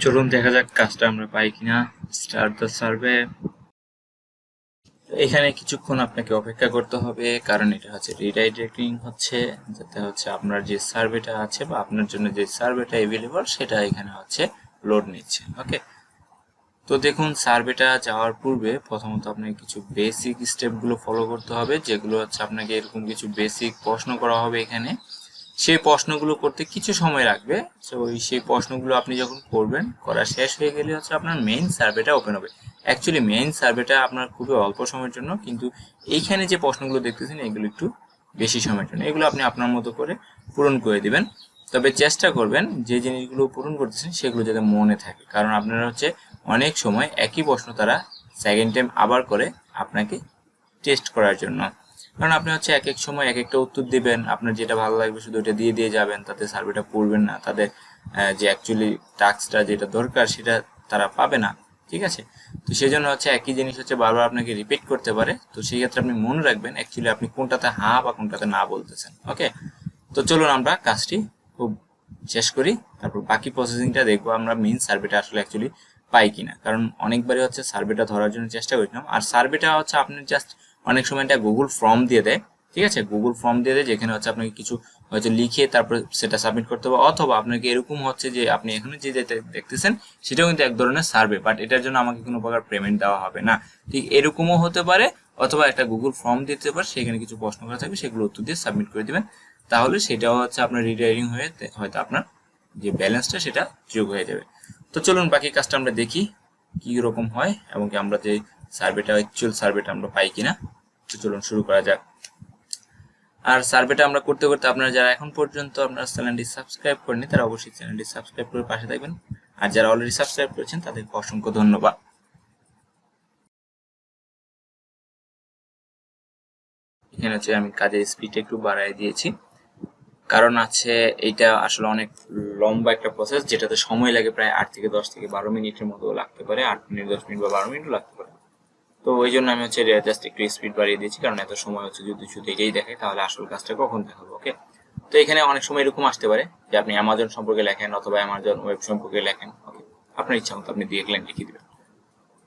চলুন দেখা যাক কাজটা আমরা পাই কিনা। Start the survey. এখানে কিছুক্ষণ আপনাকে অপেক্ষা করতে হবে, কারণ এটা হচ্ছে রিডাইরেক্টিং হচ্ছে, যাতে হচ্ছে আপনার যে সার্ভেটা আছে বা আপনার জন্য যে সার্ভেটা অ্যাভেলেবল সেটা এখানে হচ্ছে লোড নিচ্ছে। ওকে, তো দেখুন সার্ভেটা যাওয়ার পূর্বে প্রথমত আপনাকে কিছু বেসিক স্টেপগুলো ফলো করতে হবে, যেগুলো হচ্ছে আপনাকে এরকম কিছু বেসিক প্রশ্ন করা হবে এখানে। সেই প্রশ্নগুলো করতে কিছু সময় লাগবে। তো সেই প্রশ্নগুলো আপনি যখন করবেন, করা শেষ হয়ে গেলে হচ্ছে আপনার মেইন সার্ভেটা ওপেন হবে। অ্যাকচুয়ালি মেইন সার্ভেটা আপনার খুবই অল্প সময়ের জন্য, কিন্তু এইখানে যে প্রশ্নগুলো দেখতেছেন এগুলো একটু বেশি সময়ের জন্য। এগুলো আপনি আপনার মতো করে পূরণ করে দিবেন, তবে চেষ্টা করবেন যে জিনিসগুলো পূরণ করতেছেন সেগুলো যাতে মনে থাকে, কারণ আপনারা হচ্ছে অনেক সময় একই প্রশ্ন তারা সেকেন্ড টাইম আবার করে আপনাকে টেস্ট করার জন্য। কারণ আপনি হচ্ছে এক এক সময় এক একটা উত্তর দিবেন, আপনার যেটা ভালো লাগবে শুধু ওটা দিয়ে যাবেন, তাতে সার্ভেটা পড়বেন না, তাদের যে অ্যাকচুয়ালি টাস্কটা যেটা দরকার সেটা তারা পাবে না। ঠিক আছে, তো সেই জন্য হচ্ছে একই জিনিস হচ্ছে বারবার আপনাকে রিপিট করতে পারে। তো সেই ক্ষেত্রে আপনি মনে রাখবেন অ্যাকচুয়ালি আপনি কোনটাতে হ্যাঁ বা কোনটাতে না বলতেছেন। ওকে, তো চলুন আমরা কাজটি খুব শেষ করি, তারপর বাকি প্রসেসিংটা দেখবো আমরা মেইন সার্ভেটা আসলে অ্যাকচুয়ালি পাই কিনা। কারণ অনেকবারই হচ্ছে সার্ভেটা ধরার জন্য চেষ্টা করেছিলাম, আর সার্ভেটা হচ্ছে আপনি জাস্ট অনেক সময় এটা গুগল ফর্ম দিয়ে দেয়। ঠিক আছে, গুগল ফর্ম দিয়ে দেয়, যেখানে হচ্ছে আপনাকে কিছু হয়তো লিখে তারপর সেটা সাবমিট করতে হবে, অথবা আপনাকে এরকম হচ্ছে যে আপনি এখানে যে দেখতেছেন সেটাও কিন্তু এক ধরনের সার্ভে, বাট এটার জন্য আমাকে কোনো প্রকার পেমেন্ট দেওয়া হবে না। ঠিক এরকমও হতে পারে, অথবা একটা গুগল ফর্ম দিতে পারে, সেখানে কিছু প্রশ্ন করা থাকবে, সেগুলো উত্তর দিয়ে সাবমিট করে দিবেন, তাহলে সেটাও হচ্ছে আপনার রিডাইরিং হয়ে হয়তো আপনার যে ব্যালেন্সটা সেটা যোগ হয়ে যাবে। তো চলুন বাকি কাজটা আমরা দেখি কি রকম হয়, এবং কি আমরা যে সার্ভেটা অ্যাকচুয়াল সার্ভেটা আমরা পাই কিনা। তো চলুন শুরু করা যাক। আর সার্ভেটা আমরা করতে করতে আপনারা যারা এখন পর্যন্ত আপনারা চ্যানেলটি সাবস্ক্রাইব করেনি তারা অবশ্যই চ্যানেলটি সাবস্ক্রাইব করে পাশে থাকবেন, আর যারা অলরেডি সাবস্ক্রাইব করেছেন তাদেরকে অসংখ্য ধন্যবাদ। এখানে হচ্ছে আমি কাজের স্পিডটা একটু বাড়াই দিয়েছি, কারণ আছে এইটা আসলে অনেক লম্বা একটা প্রসেস, যেটাতে সময় লাগে প্রায় 8 থেকে 10 থেকে 12 মিনিটের মতো লাগতে পারে, 8 মিনিট 10 মিনিট বা 12 মিনিটও লাগতে পারে। তো ওই জন্য আমি হচ্ছে জাস্ট একটু স্পিড বাড়িয়ে দিয়েছি, কারণ এত সময় হচ্ছে যদি শুধু এটাই দেখায় তাহলে আসল কাজটা কখন দেখাবো। ওকে, তো এখানে অনেক সময় এরকম আসতে পারে যে আপনি অ্যামাজন সম্পর্কে লেখেন অথবা অ্যামাজন ওয়েব সম্পর্কে লেখেন। ওকে, আপনার ইচ্ছা মতো আপনি দেখলেন লিখে দিবেন,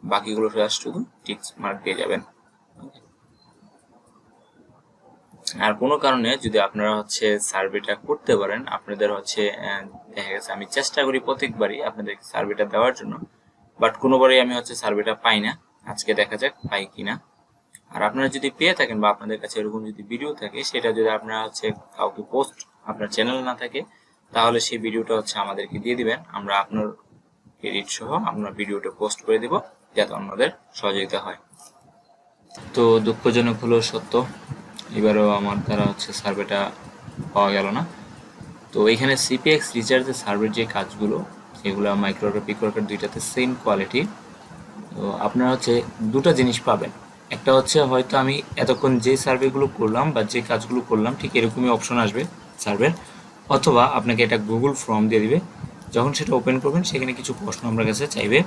বাকিগুলো শুধু টিক মার্ক দিয়ে যাবেন। আর কোনো কারণে যদি আপনারা হচ্ছে সার্ভেটা করতে পারেন, আপনাদের হচ্ছে দেখা গেছে আমি চেষ্টা করি প্রত্যেকবারই আপনাদেরকে সার্ভেটা দেওয়ার জন্য, বাট কোনোবারই আমি হচ্ছে সার্ভেটা পাই না। আজকে দেখা যাক পাই কিনা। আর আপনারা যদি পেয়ে থাকেন বা আপনাদের কাছে এরকম যদি ভিডিও থাকে, সেটা যদি আপনারা হচ্ছে কাউকে পোস্ট, আপনার চ্যানেল না থাকে, তাহলে সেই ভিডিওটা হচ্ছে আমাদেরকে দিয়ে দিবেন, আমরা আপনার ক্রেডিট সহ আমরা ভিডিওটা পোস্ট করে দেব, যাতে আমাদের সহযোগিতা হয়। তো দুঃখজনক হলো সত্য, এবারও আমার দ্বারা হচ্ছে সার্ভেটা পাওয়া গেল না। তো এখানে সিপিএক্স রিচার্জের সার্ভের যে কাজগুলো, এগুলো মাইক্রোওয়ার্কার পিকওয়ার্কার দুইটাতে সেম কোয়ালিটি। তো আপনারা হচ্ছে দুটো জিনিস পাবেন, একটা হচ্ছে হয়তো আমি এতক্ষণ যে সার্ভেগুলো করলাম বা যে কাজগুলো করলাম ঠিক এরকমই অপশন আসবে সার্ভের, অথবা আপনাকে একটা গুগল ফর্ম দিয়ে দিবে, যখন সেটা ওপেন করবেন সেখানে কিছু প্রশ্ন আপনার কাছে চাইবে,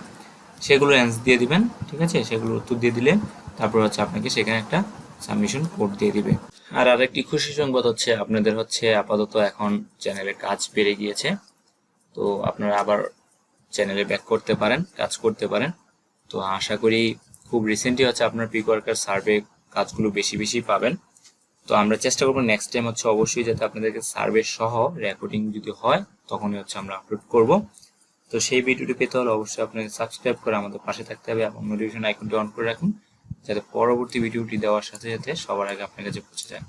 সেগুলো অ্যান্সার দিয়ে দিবেন। ঠিক আছে, সেগুলো উত্তর দিয়ে দিলে তারপর হচ্ছে আপনাকে সেখানে একটা সাবমিশন কোড দিয়ে দিবে। আর আরেকটি খুশি সংবাদ হচ্ছে আপনাদের হচ্ছে আপাতত এখন চ্যানেলে কাজ বেড়ে গিয়েছে, তো আপনারা আবার চ্যানেলে ব্যাক করতে পারেন, কাজ করতে পারেন। তো আশা করি খুব রিসেন্টলি হচ্ছে আপনার পিকওয়ার্কার সার্ভে কাজগুলো বেশি বেশি পাবেন। তো আমরা চেষ্টা করবো নেক্সট টাইম হচ্ছে অবশ্যই যাতে আপনাদেরকে সার্ভে সহ রেকর্ডিং যদি হয় তখনই হচ্ছে আমরা আপলোড করব। তো সেই ভিডিওটি পেতে হলে অবশ্যই আপনাকে সাবস্ক্রাইব করে আমাদের পাশে থাকতে হবে এবং নোটিফিকেশন আইকনটি অন করে রাখুন, যাতে পরবর্তী ভিডিওটি দেওয়ার সাথে সাথে সবার আগে আপনার কাছে পৌঁছে যায়।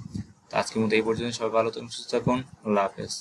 তো আজকের মতো এই পর্যন্ত, সবাই ভালো থাকুন, সুস্থ থাকুন, আল্লাহ হাফেজ।